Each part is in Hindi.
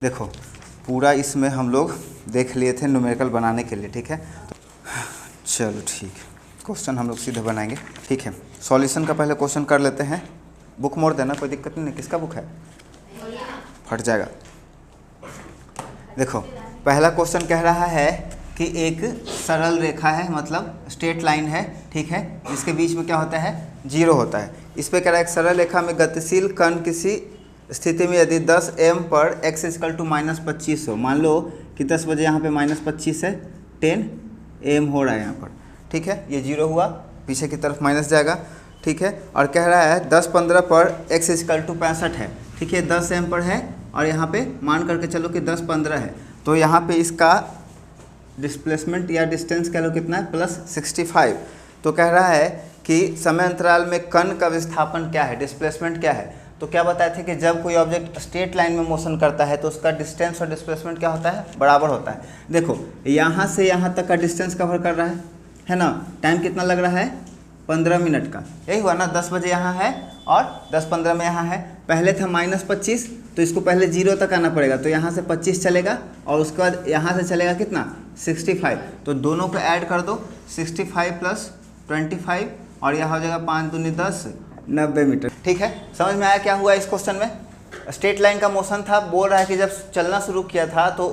देखो पूरा इसमें हम लोग देख लिए थे न्यूमेरिकल बनाने के लिए, ठीक है। चलो ठीक, क्वेश्चन हम लोग सीधे बनाएंगे, ठीक है। सॉल्यूशन का पहले क्वेश्चन कर लेते हैं। बुक मोड़ देना, कोई दिक्कत नहीं। किसका बुक है? फट जाएगा। देखो पहला क्वेश्चन कह रहा है कि एक सरल रेखा है, मतलब स्ट्रेट लाइन है, ठीक है, जिसके बीच में क्या होता है, जीरो होता है। इस पे कह रहा है एक सरल रेखा में गतिशील कण किसी स्थिति में यदि 10 m पर x इक्वल टू -25 हो, मान लो कि 10 बजे यहाँ पे -25 है, 10 m हो रहा है यहाँ पर, ठीक है। ये जीरो हुआ, पीछे की तरफ माइनस जाएगा, ठीक है। और कह रहा है 10-15 पर x इक्वल टू 65 है, ठीक है, 10 m पर है और यहाँ पे मान करके चलो कि 10-15 है, तो यहाँ पे इसका डिस्प्लेसमेंट या डिस्टेंस कह लो कितना है, +65। तो कह रहा है कि समय अंतराल में कण का विस्थापन क्या है, डिस्प्लेसमेंट क्या है। तो क्या बताए थे कि जब कोई ऑब्जेक्ट स्ट्रेट लाइन में मोशन करता है तो उसका डिस्टेंस और डिस्प्लेसमेंट क्या होता है, बराबर होता है। देखो यहाँ से यहाँ तक का डिस्टेंस कवर कर रहा है ना। टाइम कितना लग रहा है, 15 मिनट का, यही हुआ ना। 10 बजे यहाँ है और 10-15 में यहाँ है। पहले था -25, तो इसको पहले 0 तक आना पड़ेगा, तो यहाँ से 25 चलेगा और उसके बाद यहाँ से चलेगा कितना, 65। तो दोनों को ऐड कर दो, 65 + 25 और यह हो जाएगा 5 दूनी 10, 90 मीटर, ठीक है। समझ में आया क्या हुआ इस क्वेश्चन में? स्ट्रेट लाइन का मोशन था, बोल रहा है कि जब चलना शुरू किया था तो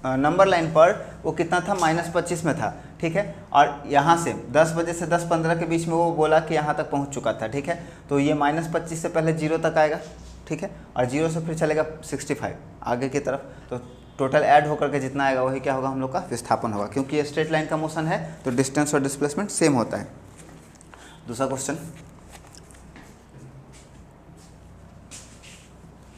नंबर लाइन पर वो कितना था, -25 में था, ठीक है। और यहाँ से 10 बजे से 10-15 के बीच में वो बोला कि यहाँ तक पहुँच चुका था, ठीक है। तो ये -25 से पहले 0 तक आएगा, ठीक है, और 0 से फिर चलेगा 65 आगे की तरफ। तो टोटल ऐड होकर के जितना आएगा वही क्या होगा, हम लोग का विस्थापन होगा, क्योंकि ये स्ट्रेट लाइन का मोशन है तो डिस्टेंस और डिस्प्लेसमेंट सेम होता है। दूसरा क्वेश्चन,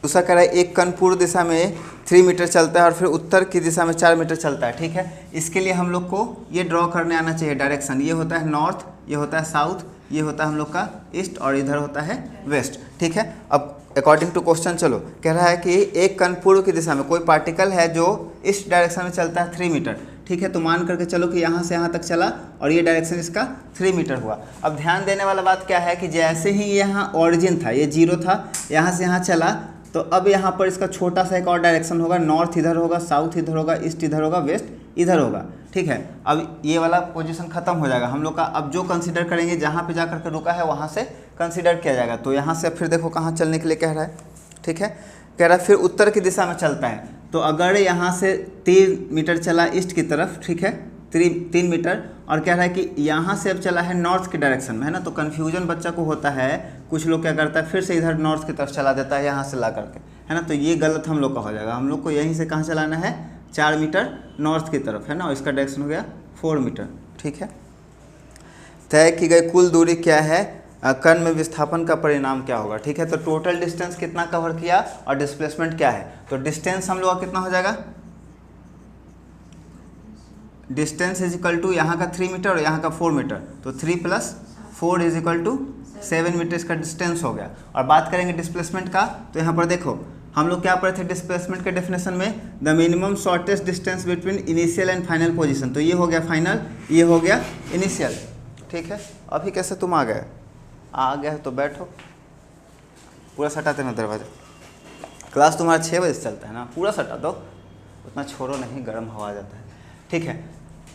दूसरा कह रहा है एक कण पूर्व दिशा में 3 मीटर चलता है और फिर उत्तर की दिशा में 4 मीटर चलता है, ठीक है। इसके लिए हम लोग को ये ड्रॉ करने आना चाहिए डायरेक्शन। ये होता है नॉर्थ, ये होता है साउथ, ये होता है हम लोग का ईस्ट और इधर होता है वेस्ट, ठीक है। अब अकॉर्डिंग टू क्वेश्चन चलो, कह रहा है कि एक कण पूर्व की दिशा में कोई पार्टिकल है जो इस डायरेक्शन में चलता है 3 मीटर, ठीक है। तो मान करके चलो कि यहाँ से यहाँ तक चला और ये डायरेक्शन इसका 3 मीटर हुआ। अब ध्यान देने वाला बात क्या है कि जैसे ही यहाँ ऑरिजिन था, ये 0 था, यहाँ से यहाँ चला, तो अब यहाँ पर इसका छोटा सा एक और डायरेक्शन होगा, नॉर्थ इधर होगा, साउथ इधर होगा, ईस्ट इधर होगा, वेस्ट इधर होगा, ठीक है। अब ये वाला पोजीशन खत्म हो जाएगा हम लोग का। अब जो कंसीडर करेंगे, जहाँ पे जाकर के रुका है वहाँ से कंसीडर किया जाएगा। तो यहाँ से फिर देखो कहाँ चलने के लिए कह रहा है, ठीक है। कह रहा है फिर उत्तर की दिशा में चलता है, तो अगर यहाँ से 3 मीटर चला ईस्ट की तरफ, ठीक है, 3 मीटर, और कह रहा है कि यहाँ से अब चला है नॉर्थ के डायरेक्शन में, है ना। तो कन्फ्यूजन बच्चा को होता है, कुछ लोग क्या करता है फिर से इधर नॉर्थ की तरफ चला देता है यहाँ से ला करके, है ना। तो ये गलत हम लोग का हो जाएगा। हम लोग को यहीं से कहाँ चलाना है, 4 मीटर नॉर्थ की तरफ, है ना, और इसका डायरेक्शन हो गया 4 मीटर, ठीक है। तय की गई कुल दूरी क्या है, कण में विस्थापन का परिणाम क्या होगा, ठीक है। तो टोटल डिस्टेंस कितना कवर किया और डिस्प्लेसमेंट क्या है। तो डिस्टेंस हम लोग का कितना हो जाएगा, डिस्टेंस इज इक्वल टू यहाँ का 3 मीटर और यहाँ का 4 मीटर, तो 3 + 4 इज इक्वल टू 7 मीटर इसका डिस्टेंस हो गया। और बात करेंगे डिस्प्लेसमेंट का, तो यहाँ पर देखो हम लोग क्या पढ़े थे डिस्प्लेसमेंट के डेफिनेशन में, the minimum shortest distance between initial and final position. तो ये हो गया फाइनल, ये हो गया इनिशियल, ठीक है। अभी कैसे तुम आ गए तो बैठो, पूरा सटा देना दरवाजा। क्लास तुम्हारा 6 बजे से चलता है ना, पूरा सटा दो, उतना छोड़ो नहीं, गर्म हवा आ जाता है, ठीक है।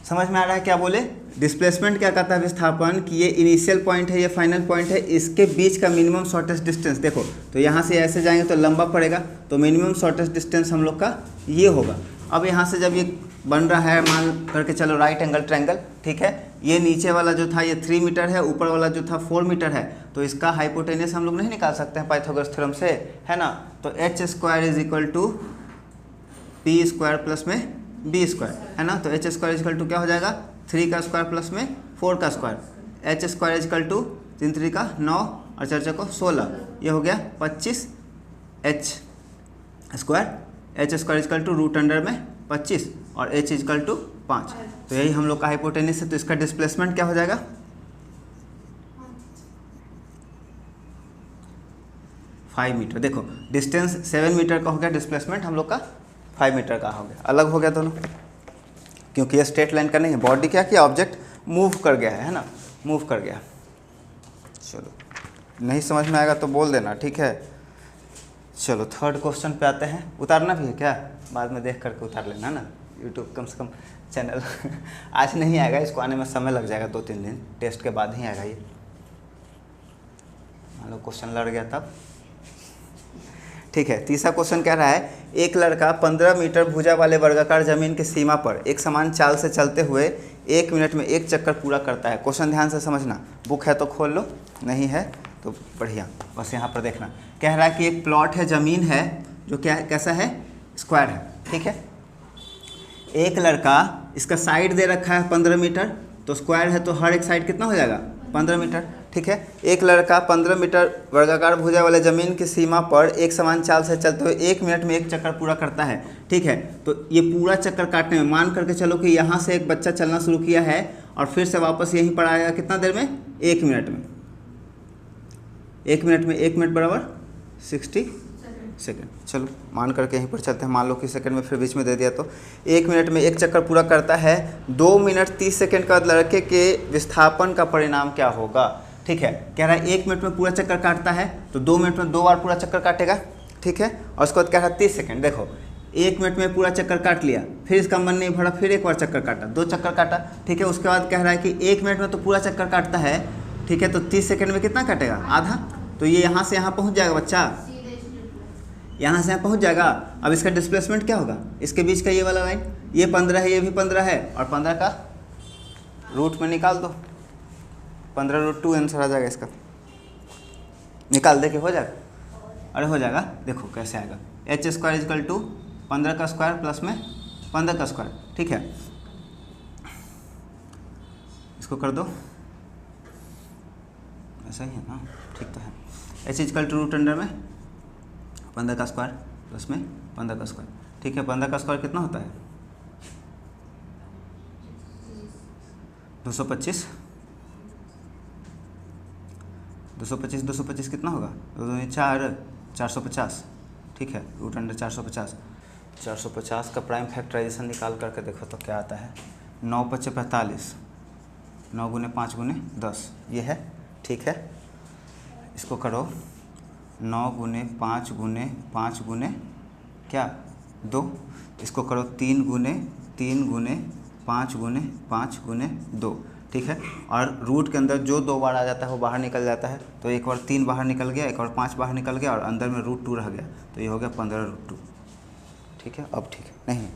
समझ में आ रहा है क्या बोले? डिस्प्लेसमेंट क्या कहता है, विस्थापन, कि ये इनिशियल पॉइंट है, ये फाइनल पॉइंट है, इसके बीच का मिनिमम शॉर्टेस्ट डिस्टेंस। देखो तो यहाँ से ऐसे जाएंगे तो लंबा पड़ेगा, तो मिनिमम शॉर्टेस्ट डिस्टेंस हम लोग का ये होगा। अब यहाँ से जब ये बन रहा है, मान करके चलो राइट एंगल ट्रायंगल, ठीक है, ये नीचे वाला जो था ये 3 मीटर है, ऊपर वाला जो था 4 मीटर है, तो इसका हाइपोटेनस हम लोग नहीं निकाल सकते हैं पाइथागोरस थ्योरम से, है ना। तो h² = p² प्लस में b², है ना। तो h² = क्या हो जाएगा, 3 का स्क्वायर प्लस में 4 का स्क्वायर, h² = 3 3 का 9 और 4 4 को 16, ये हो गया 25 h²। h² = रूट अंडर में 25 और h = 5। तो यही हम लोग का हाइपोटेनस है। तो इसका डिस्प्लेसमेंट क्या हो जाएगा, 5 मीटर। देखो डिस्टेंस 7 मीटर का हो गया, डिस्प्लेसमेंट हम लोग का 5 मीटर का हो गया, अलग हो गया दोनों, क्योंकि ये स्ट्रेट लाइन का नहीं है। बॉडी क्या किया, ऑब्जेक्ट मूव कर गया है ना, मूव कर गया। चलो नहीं समझ में आएगा तो बोल देना, ठीक है। चलो थर्ड क्वेश्चन पे आते हैं। उतारना भी है क्या? बाद में देख करके उतार लेना ना, यूट्यूब कम से कम चैनल आज नहीं आएगा, इसको आने में समय लग जाएगा, 2-3 दिन, टेस्ट के बाद ही आएगा ये। मान लो क्वेश्चन लड़ गया तब। ठीक है, तीसरा क्वेश्चन कह रहा है एक लड़का 15 मीटर भुजा वाले वर्गाकार जमीन की सीमा पर एक समान चाल से चलते हुए 1 मिनट में 1 चक्कर पूरा करता है। क्वेश्चन ध्यान से समझना, बुक है तो खोल लो, नहीं है तो बढ़िया, बस यहाँ पर देखना। कह रहा है कि एक प्लॉट है, ज़मीन है जो क्या है, कैसा है, स्क्वायर है। ठीक है, एक लड़का, इसका साइड दे रखा है 15 मीटर, तो स्क्वायर है तो हर एक साइड कितना हो जाएगा, 15 मीटर। ठीक है, एक लड़का 15 मीटर वर्गाकार भुजा वाले ज़मीन की सीमा पर एक समान चाल से चलते हुए 1 मिनट में 1 चक्कर पूरा करता है। ठीक है, तो ये पूरा चक्कर काटने में मान करके चलो कि यहाँ से एक बच्चा चलना शुरू किया है और फिर से वापस यहीं पर आएगा कितना देर में, 1 मिनट में। 1 मिनट में 1 मिनट बराबर 60 सेकेंड। चलो मान करके यहीं पर चलते हैं, मान लो कि सेकंड में फिर बीच में दे दिया तो 1 मिनट में 1 चक्कर पूरा करता है। 2 मिनट 30 सेकंड का लड़के के विस्थापन का परिणाम क्या होगा। ठीक है, कह रहा है 1 मिनट में पूरा चक्कर काटता है तो 2 मिनट में 2 बार पूरा चक्कर काटेगा। ठीक है, और उसके बाद कह रहा है 30 सेकंड। देखो 1 मिनट में पूरा चक्कर काट लिया, फिर इसका मन नहीं भरा, फिर एक बार चक्कर काटा, 2 चक्कर काटा। ठीक है, उसके बाद कह रहा है कि 1 मिनट में तो पूरा चक्कर काटता है। ठीक है, तो 30 सेकंड में कितना काटेगा, आधा। तो ये यहाँ से यहाँ पहुँच जाएगा बच्चा, यहाँ से यहाँ पहुँच जाएगा। अब इसका डिस्प्लेसमेंट क्या होगा, इसके बीच का ये वाला लाइन, ये 15 है, ये भी 15 है, और 15 का रूट में निकाल दो, 15√2 आंसर आ जाएगा इसका। निकाल दे के हो जाएगा, अरे हो जाएगा। देखो कैसे आएगा, h² = 15 का स्क्वायर प्लस में 15 का स्क्वायर। ठीक है, इसको कर दो, ऐसा ही है ना, ठीक तो है। h = रूट अंडर में 15 का स्क्वायर प्लस में 15 का स्क्वायर। ठीक है, 15 का स्क्वायर कितना होता है, 225। 225 कितना होगा, 2 दूनी 4, 450। ठीक है, रूट अंडर 450। 450 का प्राइम फैक्टराइजेशन निकाल करके देखो तो क्या आता है, 9 × 5 = 45, 9 × 5 × 10 ये है। ठीक है, इसको करो 9 × 5 × 5 × क्या 2, इसको करो 3 × 3 × 5 × 5 × 2। ठीक है, और रूट के अंदर जो 2 बार आ जाता है वो बाहर निकल जाता है, तो एक बार 3 बाहर निकल गया, एक बार 5 बाहर निकल गया, और अंदर में √2 रह गया, तो ये हो गया 15√2। ठीक है, अब ठीक है, नहीं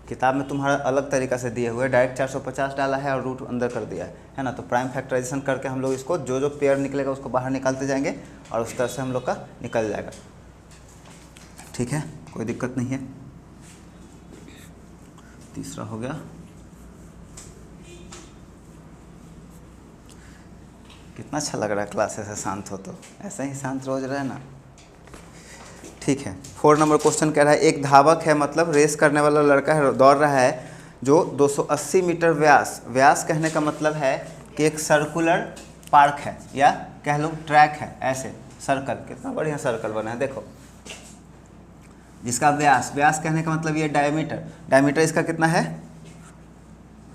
किताब में तुम्हारा अलग तरीका से दिए हुए, डायरेक्ट 450 डाला है और रूट अंदर कर दिया है ना। तो प्राइम फैक्टराइजेशन करके हम लोग इसको जो पेयर निकलेगा उसको बाहर निकालते जाएंगे और उस तरह से हम लोग का निकल जाएगा। ठीक है, कोई दिक्कत नहीं है। तीसरा हो गया, कितना अच्छा लग रहा है क्लास ऐसे शांत हो, तो ऐसा ही शांत रोज रहे ना। ठीक है, 4 नंबर क्वेश्चन कह रहा है एक धावक है, मतलब रेस करने वाला लड़का है, दौड़ रहा है जो 280 मीटर व्यास कहने का मतलब है कि एक सर्कुलर पार्क है या कह लो ट्रैक है, ऐसे सर्कल, कितना बढ़िया सर्कल बना है देखो, जिसका व्यास कहने का मतलब ये डायमीटर इसका कितना है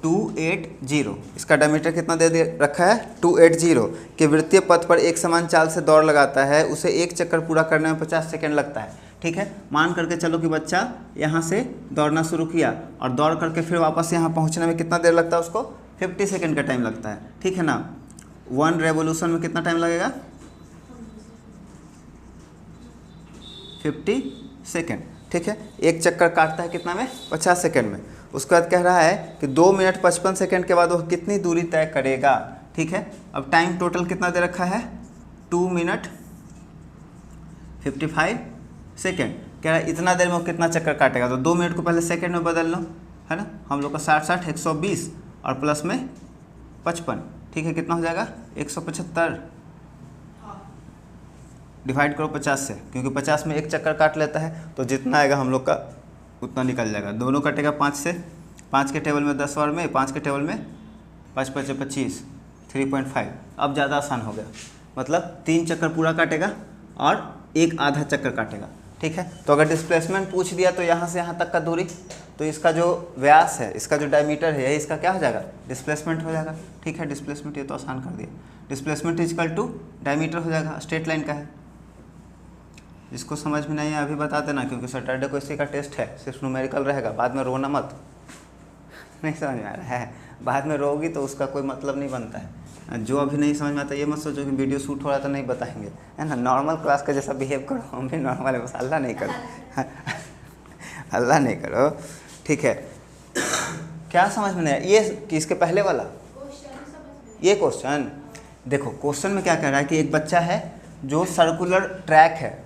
280, इसका डायमीटर कितना दे रखा है 280 के वृत्तीय पथ पर एक समान चाल से दौड़ लगाता है, उसे 1 चक्कर पूरा करने में 50 सेकंड लगता है। ठीक है, मान करके चलो कि बच्चा यहाँ से दौड़ना शुरू किया और दौड़ करके फिर वापस यहाँ पहुँचने में कितना देर लगता है उसको, 50 सेकंड का टाइम लगता है। ठीक है ना, 1 रेवोल्यूशन में कितना टाइम लगेगा 50 सेकंड। ठीक है, 1 चक्कर काटता है कितना में 50 सेकंड में। उसके बाद कह रहा है कि 2 मिनट 55 सेकंड के बाद वो कितनी दूरी तय करेगा। ठीक है, अब टाइम टोटल कितना दे रखा है 2 मिनट 55 सेकंड। कह रहा है इतना देर में वो कितना चक्कर काटेगा, तो 2 मिनट को पहले सेकंड में बदल लो, है ना, हम लोग का 60 120 और प्लस में 55। ठीक है, कितना हो जाएगा 175, डिवाइड करो 50 से, क्योंकि 50 में 1 चक्कर काट लेता है, तो जितना आएगा हम लोग का उतना निकल जाएगा। दोनों कटेगा 5 से, 5 के टेबल में 10 और में 5 के टेबल में 5 × 5 = 25, 3.5। अब ज़्यादा आसान हो गया, मतलब 3 चक्कर पूरा काटेगा और 1 आधा चक्कर काटेगा। ठीक है, तो अगर डिस्प्लेसमेंट पूछ दिया तो यहाँ से यहाँ तक का दूरी, तो इसका जो व्यास है, इसका जो डायमीटर है, इसका क्या हो जाएगा डिस्प्लेसमेंट हो जाएगा। ठीक है, डिस्प्लेसमेंट ये तो आसान कर दिया, डिस्प्लेसमेंट = डायमीटर हो जाएगा, स्ट्रेट लाइन का है। जिसको समझ में नहीं है अभी बता देना, क्योंकि सैटरडे को इसी का टेस्ट है, सिर्फ न्यूमेरिकल रहेगा, बाद में रोना मत। नहीं समझ में आ रहा है, बाद में रोगी तो उसका कोई मतलब नहीं बनता है। जो अभी नहीं समझ में आता ये मत सोचो कि वीडियो शूट हो रहा तो नहीं बताएंगे, है ना। नॉर्मल क्लास का जैसा बिहेव करो, हम भी नॉर्मल है, बस अल्लाह नहीं करो अल्लाह नहीं करो, ठीक है। क्या समझ में नहीं आया ये कि इसके पहले वाला ये क्वेश्चन देखो, क्वेश्चन में क्या कह रहा है कि एक बच्चा है जो सर्कुलर ट्रैक है,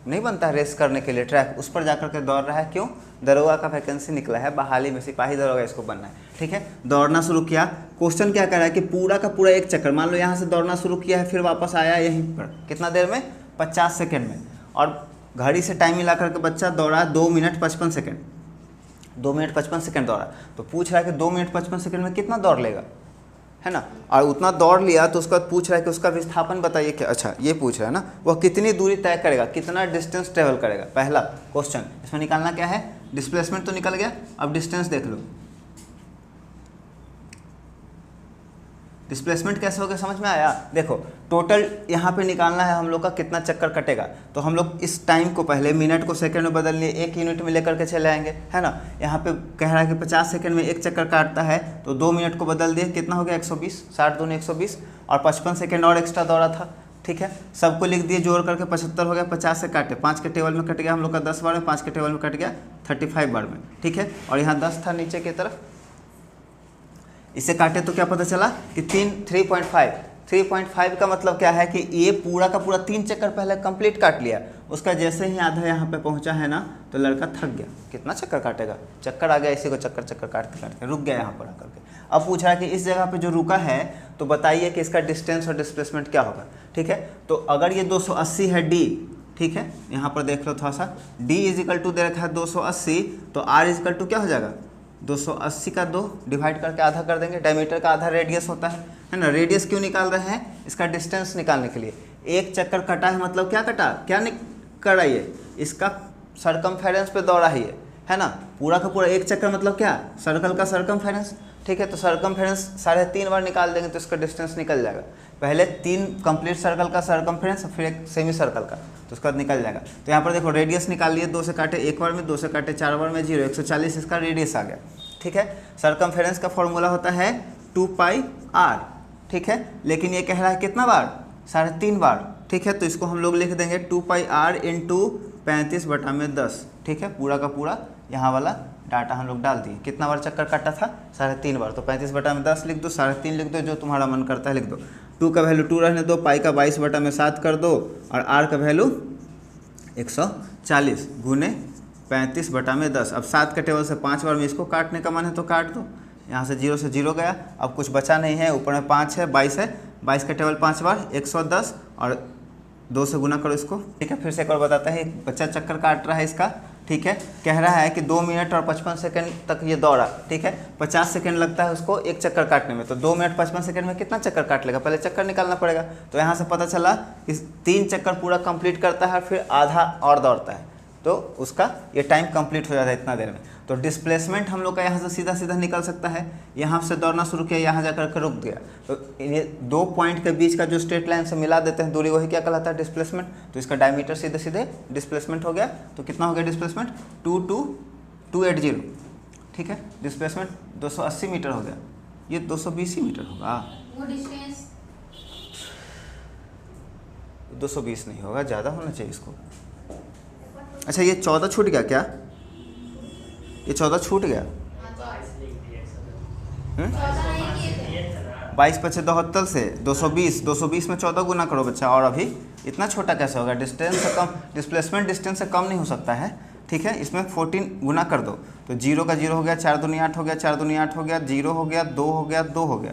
नहीं बनता है रेस करने के लिए ट्रैक, उस पर जाकर के दौड़ रहा है। क्यों? दरोगा का वैकेंसी निकला है, बहाली में सिपाही दरोगा इसको बनना है, ठीक है। दौड़ना शुरू किया। क्वेश्चन क्या कर रहा है कि पूरा का पूरा एक चक्कर, मान लो यहाँ से दौड़ना शुरू किया है, फिर वापस आया यहीं पर, कितना देर में? 50 सेकेंड में। और घड़ी से टाइम मिला करके बच्चा दौड़ा 2 मिनट 55 सेकेंड, 2 मिनट 55 सेकेंड दौड़ा। तो पूछ रहा है कि 2 मिनट 55 सेकेंड में कितना दौड़ लेगा, है ना। और उतना दौड़ लिया तो उसका पूछ रहा है कि उसका विस्थापन बताइए क्या। अच्छा ये पूछ रहा है ना, वह कितनी दूरी तय करेगा, कितना डिस्टेंस ट्रेवल करेगा। पहला क्वेश्चन, इसमें निकालना क्या है? डिस्प्लेसमेंट तो निकल गया, अब डिस्टेंस देख लो। डिस्प्लेसमेंट कैसे होगा समझ में आया? देखो टोटल यहाँ पे निकालना है हम लोग का कितना चक्कर कटेगा, तो हम लोग इस टाइम को पहले मिनट को सेकंड में बदल लिए, 1 यूनिट में लेकर के चले आएंगे, है ना। यहाँ पे कह रहा है कि 50 सेकंड में एक चक्कर काटता है, तो 2 मिनट को बदल दिए, कितना हो गया? 120, 60 दूनी 120, और 55 सेकेंड और एक्स्ट्रा दौड़ा था, ठीक है। सबको लिख दिए, जोड़ करके 75 हो गया। 50 से काटे, 5 के टेबल में कट गया हम लोग का 10 बार में, 5 के टेबल में कट गया 35 बार में, ठीक है। और यहाँ 10 था नीचे की तरफ, इसे काटे तो क्या पता चला कि 3.5 का मतलब क्या है कि ये पूरा का पूरा 3 चक्कर पहले कंप्लीट काट लिया, उसका जैसे ही आधा यहाँ पे पहुँचा है ना, तो लड़का थक गया। कितना चक्कर काटेगा? चक्कर आ गया, इसी को चक्कर चक्कर काटते काटते रुक गया यहाँ पर आकर के। अब पूछ रहा है कि इस जगह पे जो रुका है, तो बताइए कि इसका डिस्टेंस और डिस्प्लेसमेंट क्या होगा, ठीक है। तो अगर ये 280 है डी, ठीक है, यहाँ पर देख लो थोड़ा सा, डी इज इक्वल टू दे रखा है 280, तो आर इज इक्वल टू क्या हो जाएगा? 280 का 2 डिवाइड करके आधा कर देंगे, डायमीटर का आधा रेडियस होता है ना। रेडियस क्यों निकाल रहे हैं? इसका डिस्टेंस निकालने के लिए। एक चक्कर कटा है मतलब क्या कटा, क्या करा ये? इसका सरकमफेरेंस पे दौड़ा है ना। पूरा का पूरा एक चक्कर मतलब क्या? सर्कल का सरकमफेरेंस, ठीक है। तो सरकमफेरेंस 3.5 बार निकाल देंगे तो इसका डिस्टेंस निकल जाएगा। पहले 3 कंप्लीट सर्कल का सरकमफेरेंस, फिर एक सेमी सर्कल का, तो उसका निकल जाएगा। तो यहाँ पर देखो रेडियस निकाल लिए, 2 से काटे 1 बार में, 2 से काटे 4 बार में, 0, 140 इसका रेडियस आ गया, ठीक है। सरकमफेरेंस का फॉर्मूला होता है 2πr, ठीक है। लेकिन ये कह रहा है कितना बार? 3.5 बार, ठीक है। तो इसको हम लोग लिख देंगे 2πr इंटू 35/10, ठीक है। पूरा का पूरा यहाँ वाला डाटा हम लोग डाल दिए। कितना बार चक्कर काटा था? 3.5 बार। तो 35/10 लिख दो, 3.5 लिख दो, जो तुम्हारा मन करता है लिख दो। 2 का वैल्यू 2 रहने दो, पाई का 22/7 कर दो, और आर का वैल्यू 140 गुने 35/10। अब 7 के टेबल से 5 बार में इसको काटने का मन है तो काट दो। यहाँ से 0 से 0 गया, अब कुछ बचा नहीं है, ऊपर में 5 है, 22 है, 22 के टेबल 5 बार 110, और 2 से गुना करो इसको, ठीक है। फिर से एक और बताता है, बच्चा चक्कर काट रहा है इसका, ठीक है। कह रहा है कि 2 मिनट और 55 सेकंड तक ये दौड़ा, ठीक है। 50 सेकंड लगता है उसको एक चक्कर काटने में, तो 2 मिनट 55 सेकंड में कितना चक्कर काट लेगा? पहले चक्कर निकालना पड़ेगा। तो यहाँ से पता चला कि 3 चक्कर पूरा कंप्लीट करता है, फिर आधा और दौड़ता है, तो उसका ये टाइम कंप्लीट हो जाता है इतना देर में। तो डिस्प्लेसमेंट हम लोग का यहाँ से सीधा सीधा निकल सकता है। यहाँ से दौड़ना शुरू किया, यहाँ जाकर के रुक गया, तो ये 2 पॉइंट के बीच का जो स्ट्रेट लाइन से मिला देते हैं दूरी, वही क्या कहलाता है? डिस्प्लेसमेंट। तो इसका डायमीटर सीधे सीधे डिस्प्लेसमेंट हो गया। तो कितना हो गया डिस्प्लेसमेंट? 28280, ठीक है। डिस्प्लेसमेंट 280 मीटर हो गया, ये 220 ही मीटर होगा। वो डिस्टेंस 220 नहीं होगा, ज़्यादा होना चाहिए इसको। अच्छा ये 14 छूट गया क्या? ये 14 छूट गया? 22 × 72 से 220, 220 में 14 गुना करो बच्चा। और अभी इतना छोटा कैसे होगा? डिस्टेंस से कम, डिस्प्लेसमेंट डिस्टेंस से कम नहीं हो सकता है, ठीक है। इसमें 14 गुना कर दो, तो 0 का 0 हो गया, 4 दूनी 8 हो गया, 4 दूनी 8 हो गया, 0 हो गया, 2 हो गया, 2 हो गया,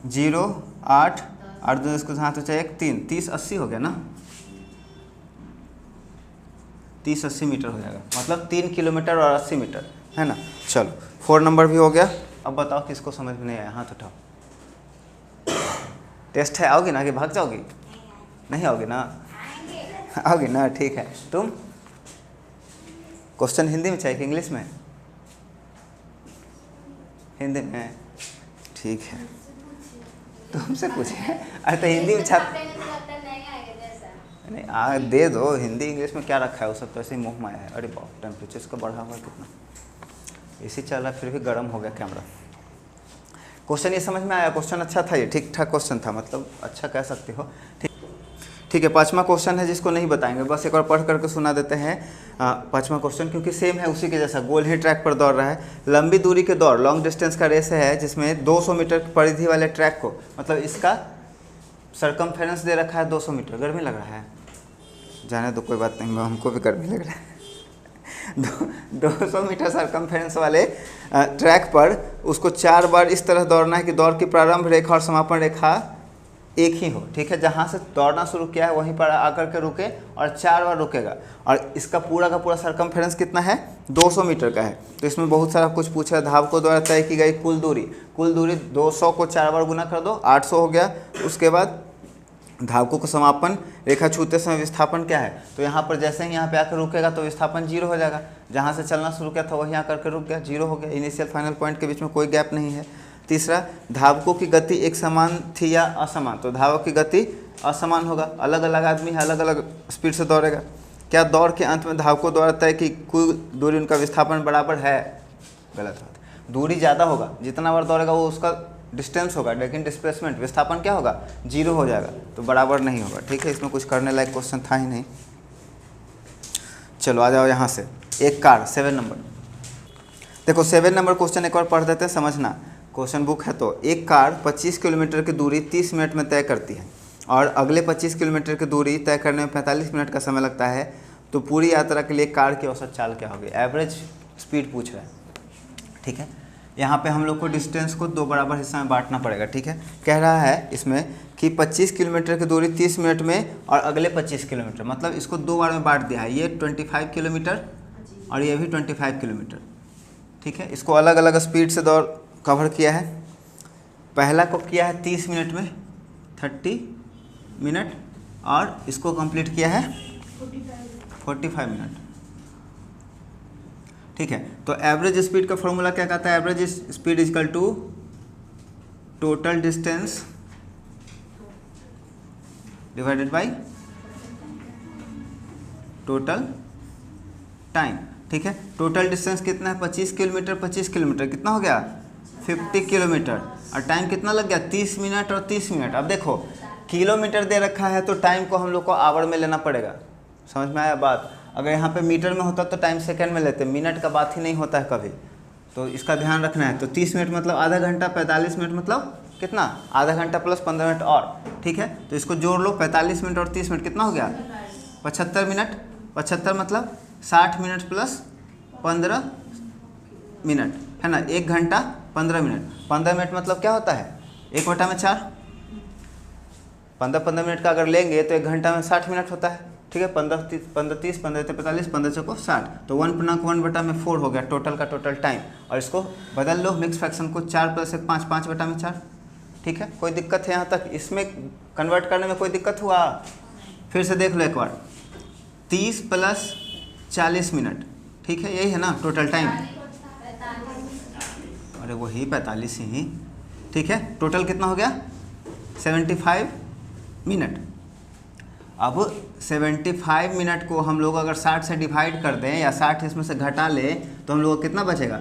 0 8 8 2 इसको हाथ हो चाहे 1 3, 30 80 हो गया ना, 30-80 मीटर हो जाएगा, मतलब 3 किलोमीटर और 80 मीटर, है ना। चलो 4 नंबर भी हो गया। अब बताओ किसको समझ में नहीं आया? हाथ उठाओ। टेस्ट है, आओगी ना कि भाग जाओगी? नहीं आओगी ना? आओगी ना, ठीक है। तुम क्वेश्चन हिंदी में चाहिए कि इंग्लिश में? हिंदी में, ठीक है। तुमसे पूछे? अरे तो हिंदी में छाप, नहीं दे दो, हिंदी इंग्लिश में क्या रखा है वो सब तो ऐसे ही मुँह माया है। अरे बाप, टेम्परेचर इसका बढ़ा हुआ है कितना, एसी चल रहा है फिर भी गर्म हो गया कैमरा। क्वेश्चन ये समझ में आया? क्वेश्चन अच्छा था, ये ठीक ठाक क्वेश्चन था, मतलब अच्छा कह सकते हो। ठीक है, पांचवा क्वेश्चन है जिसको नहीं बताएंगे, बस एक बार पढ़ करके सुना देते हैं। पांचवा क्वेश्चन क्योंकि सेम है उसी के जैसा, गोल ही ट्रैक पर दौड़ रहा है। लंबी दूरी के दौड़ लॉन्ग डिस्टेंस का रेस है जिसमें 200 मीटर परिधि वाले ट्रैक को, मतलब इसका सरकमफेरेंस दे रखा है 200 मीटर। गर्मी लग रहा है, जाने दो कोई बात नहीं, हमको भी गर्मी लग रहा है। 200 मीटर सरकमफेरेंस वाले ट्रैक पर उसको 4 बार इस तरह दौड़ना है कि दौड़ की प्रारंभ रेखा और समापन रेखा एक ही हो। ठीक है, जहाँ से दौड़ना शुरू किया है वहीं पर आकर के रुके और 4 बार रुकेगा। और इसका पूरा का पूरा सरकमफेरेंस कितना है? 200 मीटर का है। तो इसमें बहुत सारा कुछ पूछा है। धावकों द्वारा तय की गई कुल दूरी 200 को 4 बार गुना कर दो, 800 हो गया। उसके बाद धावकों को समापन रेखा छूते समय विस्थापन क्या है? तो यहाँ पर जैसे ही यहाँ पे आकर रुकेगा तो विस्थापन 0 हो जाएगा। जहाँ से चलना शुरू किया था वहीं आकर के रुक गया, 0 हो गया। इनिशियल फाइनल पॉइंट के बीच में कोई गैप नहीं है। तीसरा, धावकों की गति एक समान थी या असमान? तो धावक की गति असमान होगा, अलग अलग आदमी है, अलग अलग स्पीड से दौड़ेगा। क्या दौड़ के अंत में धावकों द्वारा तय की कुल दूरी उनका विस्थापन बराबर है? गलत बात। दूरी ज़्यादा होगा, जितना बार दौड़ेगा वो उसका डिस्टेंस होगा, लेकिन डिस्प्लेसमेंट विस्थापन क्या होगा? 0 हो जाएगा, तो बराबर नहीं होगा। ठीक है, इसमें कुछ करने लायक क्वेश्चन था ही नहीं। चलो आ जाओ यहाँ से। एक कार 7 नंबर, देखो 7 नंबर क्वेश्चन एक बार पढ़ देते हैं, समझना। क्वेश्चन बुक है तो एक कार 25 किलोमीटर की दूरी 30 मिनट में तय करती है और अगले 25 किलोमीटर की दूरी तय करने में 45 मिनट का समय लगता है, तो पूरी यात्रा के लिए कार की औसत चाल क्या होगी? एवरेज स्पीड पूछ रहा है। ठीक है, यहाँ पे हम लोग को डिस्टेंस को 2 बराबर हिस्सा में बांटना पड़ेगा। ठीक है, कह रहा है इसमें कि 25 किलोमीटर की दूरी 30 मिनट में और अगले 25 किलोमीटर, मतलब इसको 2 बार में बांट दिया है। ये 25 किलोमीटर और ये भी 25 किलोमीटर। ठीक है, इसको अलग अलग स्पीड से दौड़ कवर किया है। पहला को किया है 30 मिनट में 30 मिनट और इसको कंप्लीट किया है 45 मिनट। ठीक है, तो एवरेज स्पीड का फॉर्मूला क्या कहता है? Average speed equal to total distance divided by total time. ठीक है, टोटल डिस्टेंस कितना है? 25 किलोमीटर 25 किलोमीटर कितना हो गया? 50 किलोमीटर। और टाइम कितना लग गया? 30 मिनट और 30 मिनट। अब देखो किलोमीटर दे रखा है तो टाइम को हम लोग को आवर में लेना पड़ेगा। समझ में आया बात? अगर यहाँ पे मीटर में होता तो टाइम सेकंड में लेते, मिनट का बात ही नहीं होता है कभी, तो इसका ध्यान रखना है। तो 30 मिनट मतलब आधा घंटा, 45 मिनट मतलब कितना? आधा घंटा प्लस 15 मिनट और। ठीक है, तो इसको जोड़ लो, 45 मिनट और 30 मिनट कितना हो गया? 75 मिनट। 75 मतलब 60 मिनट प्लस 15 मिनट, है ना? 1 घंटा 15 मिनट। 15 मिनट मतलब क्या होता है? 1/4। 15 मिनट का अगर लेंगे तो 1 घंटा में 60 मिनट होता है। ठीक है, 15 30 15 45 15 चौको 60, तो 1/4 हो गया टोटल का टोटल टाइम। और इसको बदल लो मिक्स फ्रैक्शन को, 4 + 1 5, 5/4। ठीक है, कोई दिक्कत है यहाँ तक? इसमें कन्वर्ट करने में कोई दिक्कत हुआ? फिर से देख लो एक बार, 30 + 40 मिनट। ठीक है, यही है ना टोटल टाइम? अरे वही 45 ही। ठीक है, टोटल कितना हो गया? 75 मिनट। अब 75 मिनट को हम लोग अगर 60 से डिवाइड कर दें या 60 इसमें से घटा लें तो हम लोग को कितना बचेगा?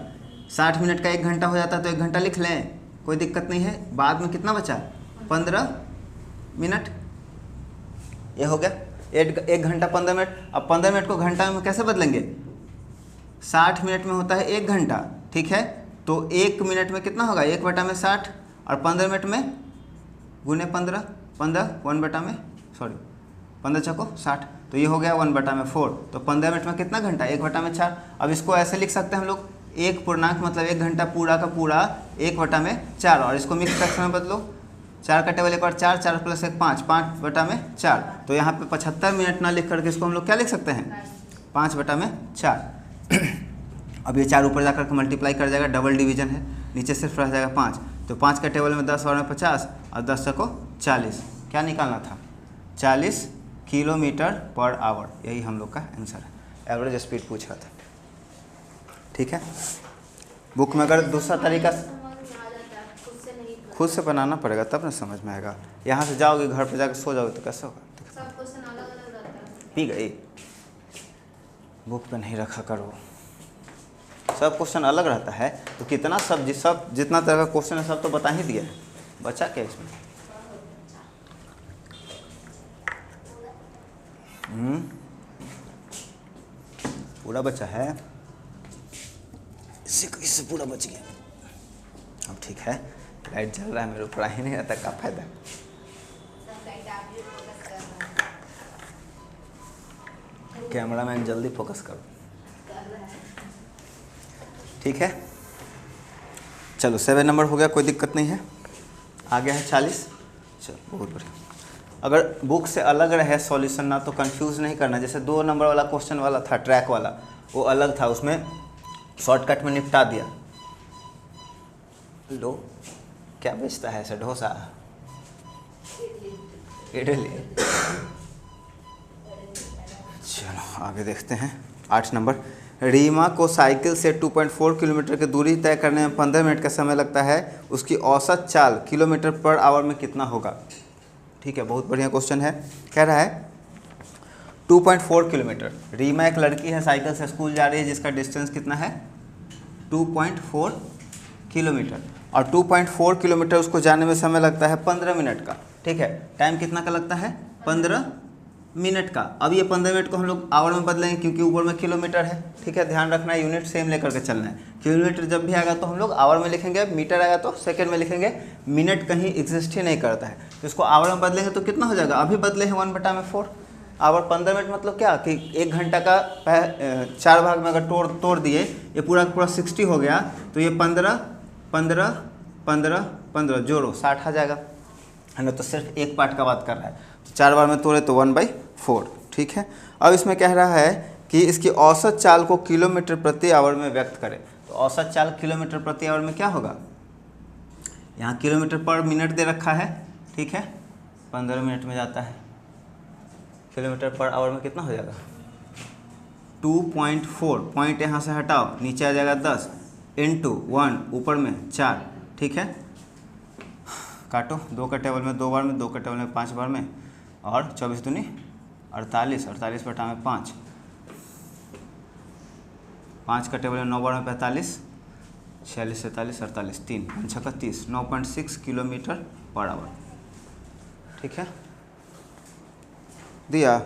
60 मिनट का 1 घंटा हो जाता है तो 1 घंटा लिख लें, कोई दिक्कत नहीं है। बाद में कितना बचा? 15 मिनट। ये हो गया 1 घंटा 15 मिनट। अब 15 मिनट को घंटा में कैसे बदलेंगे? 60 मिनट में होता है 1 घंटा। ठीक है, तो 1 मिनट में कितना होगा? 1/60 और 15 मिनट में गुने 15 15 चौको 60, तो ये हो गया 1/4। तो 15 मिनट में कितना घंटा? 1/4। अब इसको ऐसे लिख सकते हैं हम लोग, 1 पूर्णांक मतलब 1 घंटा पूरा का पूरा 1/4। और इसको मिक्स फ्रैक्शन में बदलो, 4 का टेबल 1 बार 4, 4 + 1 5, 5/4। तो यहाँ पे 75 मिनट ना लिख करके इसको हम लोग क्या लिख सकते हैं? 5/4। अब ये 4 ऊपर जाकर के मल्टीप्लाई कर जाएगा, डबल डिवीजन है, नीचे सिर्फ रह जाएगा 5। तो 5 का टेबल में 10 और 50 और 10 चौको 40। क्या निकालना था? 40 किलोमीटर/आवर। यही हम लोग का आंसर है। एवरेज स्पीड पूछा था। ठीक है, बुक में अगर दूसरा तरीका खुद से बनाना पड़ेगा तब ना समझ में आएगा। यहाँ से जाओगे घर पे जाकर सो जाओगे तो कैसे होगा? पी गई, बुक पे नहीं रखा करो। सब क्वेश्चन अलग रहता है तो कितना सब जितना तरह का क्वेश्चन है सब तो बता ही दिया है, बचा क्या इसमें? पूरा बचा है, इससे पूरा बच गया। अब ठीक है, लाइट जल रहा है, मेरे ऊपर ही नहीं रहता, क्या फायदा। कैमरामैन जल्दी फोकस करो। ठीक है, चलो 7 नंबर हो गया, कोई दिक्कत नहीं है। आ गया है 40। चलो बहुत बढ़िया। अगर बुक से अलग रहे सॉल्यूशन ना तो कंफ्यूज नहीं करना। जैसे 2 नंबर वाला क्वेश्चन वाला था, ट्रैक वाला, वो अलग था, उसमें शॉर्टकट में निपटा दिया। लो क्या बेचता है ऐसे? डोसा, इडली। चलो आगे देखते हैं। 8 नंबर, रीमा को साइकिल से 2.4 किलोमीटर की दूरी तय करने में 15 मिनट का समय लगता है, उसकी औसत चाल किलोमीटर पर आवर में कितना होगा? ठीक है, बहुत बढ़िया क्वेश्चन है। कह रहा है 2.4 किलोमीटर। रीमा एक लड़की है, साइकिल से स्कूल जा रही है, जिसका डिस्टेंस कितना है? 2.4 किलोमीटर। और 2.4 किलोमीटर उसको जाने में समय लगता है 15 मिनट का। ठीक है, टाइम कितना का लगता है? 15 मिनट का। अब ये 15 मिनट को हम लोग आवर में बदलेंगे क्योंकि ऊपर में किलोमीटर है। ठीक है, ध्यान रखना है, यूनिट सेम लेकर के चलना है। किलोमीटर जब भी आएगा तो हम लोग आवर में लिखेंगे, मीटर आएगा तो सेकंड में लिखेंगे, मिनट कहीं एग्जिस्ट ही नहीं करता है। तो इसको आवर में बदलेंगे तो कितना हो जाएगा? अभी बदले हैं 1/4 आवर। 15 मिनट मतलब क्या कि 1 घंटा का 4 भाग में अगर तोड़ दिए, ये पूरा 60 हो गया, तो ये 15 15 15 15 जोड़ो 60 आ जाएगा, है ना। तो सिर्फ एक पार्ट का बात कर रहा है, तो 4 बार में तोड़े तो 1/4। ठीक है, अब इसमें कह रहा है कि इसकी औसत चाल को किलोमीटर प्रति आवर में व्यक्त करें। तो औसत चाल किलोमीटर प्रति आवर में क्या होगा? यहाँ किलोमीटर पर मिनट दे रखा है। ठीक है, 15 मिनट में जाता है, किलोमीटर पर आवर में कितना हो जाएगा? 2.4, पॉइंट यहाँ से हटाओ, नीचे आ जाएगा 10 इंटू 1, ऊपर में 4। ठीक है, काटो, 2 का टेबल में 2 बार में, 2 का टेबल में 5 बार में, और 24 दूनी 48, 48 बटा में 5, 5 का टेबल में 9 बार में 45, 46 47 48, 3 5 6 30, 9.6 किलोमीटर पर आवर। ठीक है, दिया।